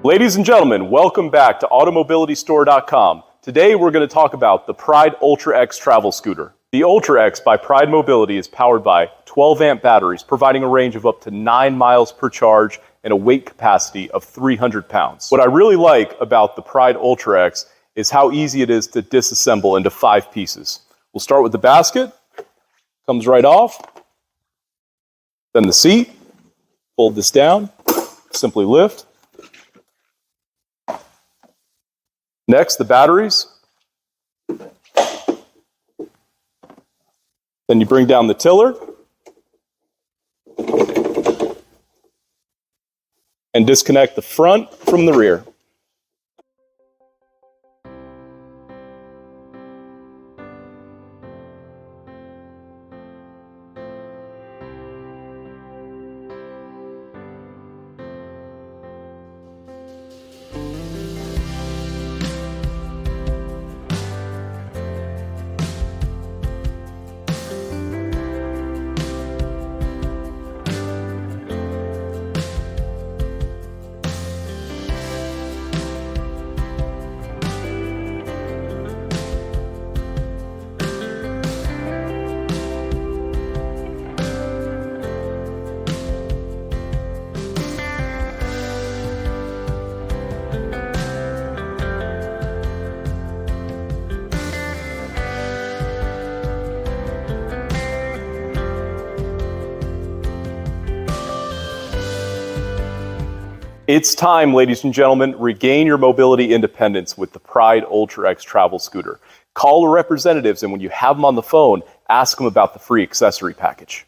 Ladies and gentlemen, welcome back to automobilitystore.com. Today we're going to talk about the Pride Ultra X travel scooter. The Ultra X by Pride Mobility is powered by 12-amp batteries, providing a range of up to 9 miles per charge and a weight capacity of 300 pounds. What I really like about the Pride Ultra X is how easy it is to disassemble into 5 pieces. We'll start with the basket, comes right off, then the seat, fold this down, simply lift. Next, the batteries. Then you bring down the tiller and disconnect the front from the rear. It's time, ladies and gentlemen, regain your mobility independence with the Pride Ultra X travel scooter. Call the representatives, and when you have them on the phone, ask them about the free accessory package.